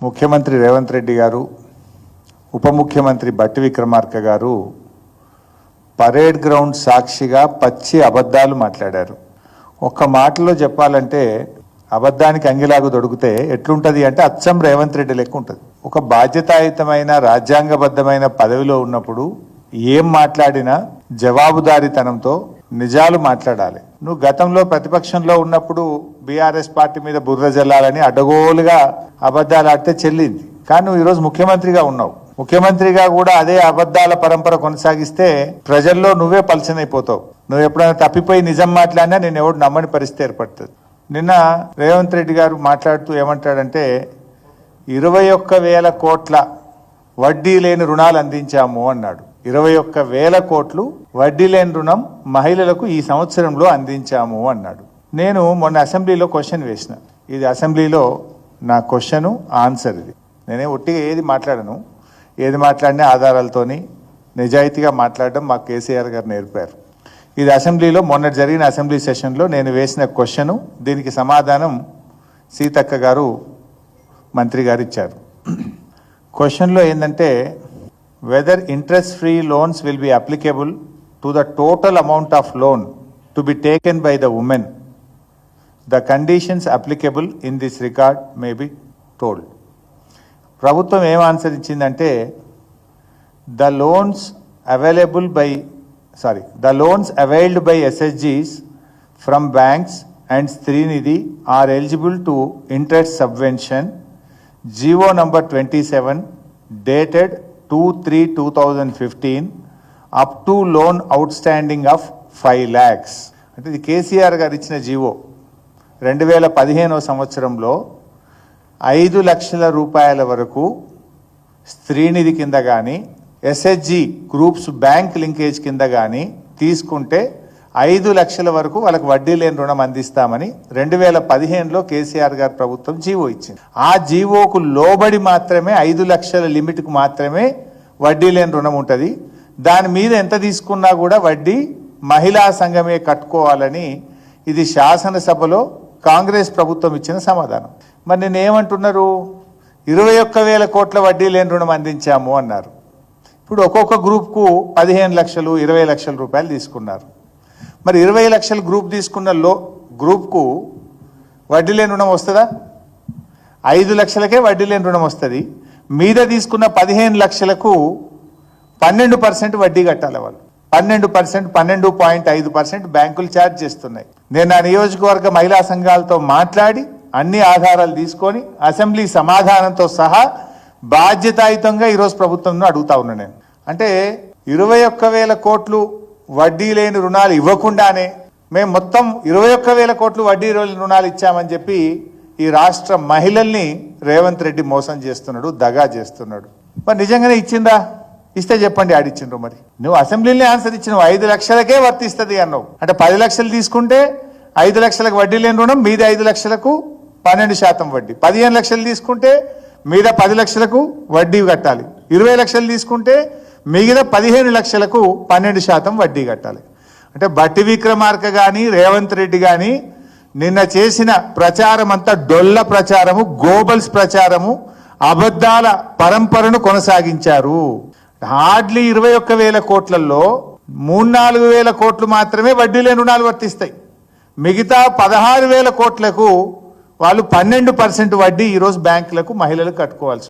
ముఖ్యమంత్రి రేవంత్ రెడ్డి గారు, ఉప ముఖ్యమంత్రి బట్టి విక్రమార్క గారు పరేడ్ గ్రౌండ్ సాక్షిగా పచ్చి అబద్ధాలు మాట్లాడారు. ఒక్క మాటలో చెప్పాలంటే అబద్ధానికి అంగిలాగు దొడికితే ఎట్లుంటుంది అంటే అచ్చం రేవంత్ రెడ్డి లెక్క ఉంటుంది. ఒక బాధ్యతాయుతమైన రాజ్యాంగబద్ధమైన పదవిలో ఉన్నప్పుడు ఏం మాట్లాడినా జవాబుదారీతనంతో నిజాలు మాట్లాడాలి. నువ్వు గతంలో ప్రతిపక్షంలో ఉన్నప్పుడు బీఆర్ఎస్ పార్టీ మీద బుర్ర జల్లాలని అడ్డగోలుగా అబద్ధాలు ఆడితే చెల్లింది. కానీ నువ్వు ఈరోజు ముఖ్యమంత్రిగా ఉన్నావు. ముఖ్యమంత్రిగా కూడా అదే అబద్ధాల పరంపర కొనసాగిస్తే ప్రజల్లో నువ్వే పలచనైపోతావు. నువ్వు ఎప్పుడైనా తప్పిపోయి నిజం మాట్లాడినా నేను ఎవడు నమ్మని పరిస్థితి ఏర్పడుతుంది. నిన్న రేవంత్ రెడ్డి గారు మాట్లాడుతూ ఏమంటాడంటే 21,000 కోట్ల వడ్డీ లేని రుణాలు అందించాము అన్నాడు. 21,000 కోట్లు వడ్డీ లేని రుణం మహిళలకు ఈ సంవత్సరంలో అందించాము అన్నాడు. నేను మొన్న అసెంబ్లీలో క్వశ్చన్ వేసిన. ఇది అసెంబ్లీలో నా క్వశ్చను ఆన్సర్. ఇది నేనే ఒట్టిగా ఏది మాట్లాడను. ఏది మాట్లాడినా ఆధారాలతోని నిజాయితీగా మాట్లాడడం మాకు కేసీఆర్ గారు నేర్పారు. ఇది అసెంబ్లీలో మొన్న జరిగిన అసెంబ్లీ సెషన్లో నేను వేసిన క్వశ్చను. దీనికి సమాధానం సీతక్క గారు మంత్రి గారు ఇచ్చారు. క్వశ్చన్లో ఏంటంటే whether interest-free loans will be applicable to the total amount of loan to be taken by the women. The conditions applicable in this regard may be told. ప్రభుత్వం ఏం ఆన్సర్ ఇచ్చిందంటే the loans availed by SHGs from banks and Srinidhi are eligible to interest subvention. GO number 27 dated 2/3/2015 up to loan outstanding of 5 lakhs. అంటే ఇది కేసీఆర్ గారు ఇచ్చిన GO. 2015వ సంవత్సరంలో 5 లక్షల రూపాయల వరకు స్త్రీనిధి కింద కానీ ఎస్హెచ్జి గ్రూప్స్ బ్యాంక్ లింకేజ్ కింద కానీ తీసుకుంటే 5 లక్షల వరకు వాళ్ళకి వడ్డీ లేని రుణం అందిస్తామని 2015లో కేసీఆర్ గారు ప్రభుత్వం జీవో ఇచ్చింది. ఆ జీవోకు లోబడి మాత్రమే 5 లక్షల లిమిట్కు మాత్రమే వడ్డీ లేని రుణం ఉంటుంది. దాని మీద ఎంత తీసుకున్నా కూడా వడ్డీ మహిళా సంఘమే కట్టుకోవాలని ఇది శాసనసభలో కాంగ్రెస్ ప్రభుత్వం ఇచ్చిన సమాధానం. మరి నేనేమంటున్నారు, 21,000 కోట్ల వడ్డీ లేని రుణం అందించాము అన్నారు. ఇప్పుడు ఒక్కొక్క గ్రూప్కు 15 లక్షలు 20 లక్షల రూపాయలు తీసుకున్నారు. మరి 20 లక్షల గ్రూప్ తీసుకున్న గ్రూప్కు వడ్డీ లేని రుణం వస్తుందా? 5 లక్షలకే వడ్డీ లేని రుణం వస్తుంది. మీద తీసుకున్న 15 లక్షలకు 12% వడ్డీ కట్టాలి. వాళ్ళు 12%, 12.5% బ్యాంకులు ఛార్జ్ చేస్తున్నాయి. నేను నా నియోజకవర్గ మహిళా సంఘాలతో మాట్లాడి అన్ని ఆధారాలు తీసుకొని అసెంబ్లీ సమాధానంతో సహా బాధ్యతాయుతంగా ఈరోజు ప్రభుత్వం అడుగుతా ఉన్నా నేను. అంటే 21,000 కోట్లు వడ్డీ లేని రుణాలు ఇవ్వకుండానే మేము మొత్తం 21,000 కోట్లు వడ్డీ లేని రుణాలు ఇచ్చామని చెప్పి ఈ రాష్ట్ర మహిళల్ని రేవంత్ రెడ్డి మోసం చేస్తున్నాడు, దగా చేస్తున్నాడు. మరి నిజంగానే ఇచ్చిందా? ఇస్తే చెప్పండి ఆడిచ్చిండ్రు. మరి నువ్వు అసెంబ్లీలో ఆన్సర్ ఇచ్చినావు 5 లక్షలకే వర్తిస్తుంది అన్నావు. అంటే 10 లక్షలు తీసుకుంటే 5 లక్షలకు వడ్డీ లేని రుణం, మీద 5 లక్షలకు 12% వడ్డీ. 15 లక్షలు తీసుకుంటే మీద 10 లక్షలకు వడ్డీ కట్టాలి. 20 లక్షలు తీసుకుంటే మిగతా 15 లక్షలకు 12% వడ్డీ కట్టాలి. అంటే బట్టి విక్రమార్క కానీ రేవంత్ రెడ్డి కానీ నిన్న చేసిన ప్రచారం అంతా డొల్ల ప్రచారము, గోబల్స్ ప్రచారము, అబద్ధాల పరంపరను కొనసాగించారు. హార్డ్లీ 21,000 కోట్లలో 3-4 కోట్లు మాత్రమే వడ్డీ లేని రుణాలు వర్తిస్తాయి. మిగతా 16,000 కోట్లకు వాళ్ళు 12% వడ్డీ ఈరోజు బ్యాంకులకు మహిళలకు కట్టుకోవాల్సి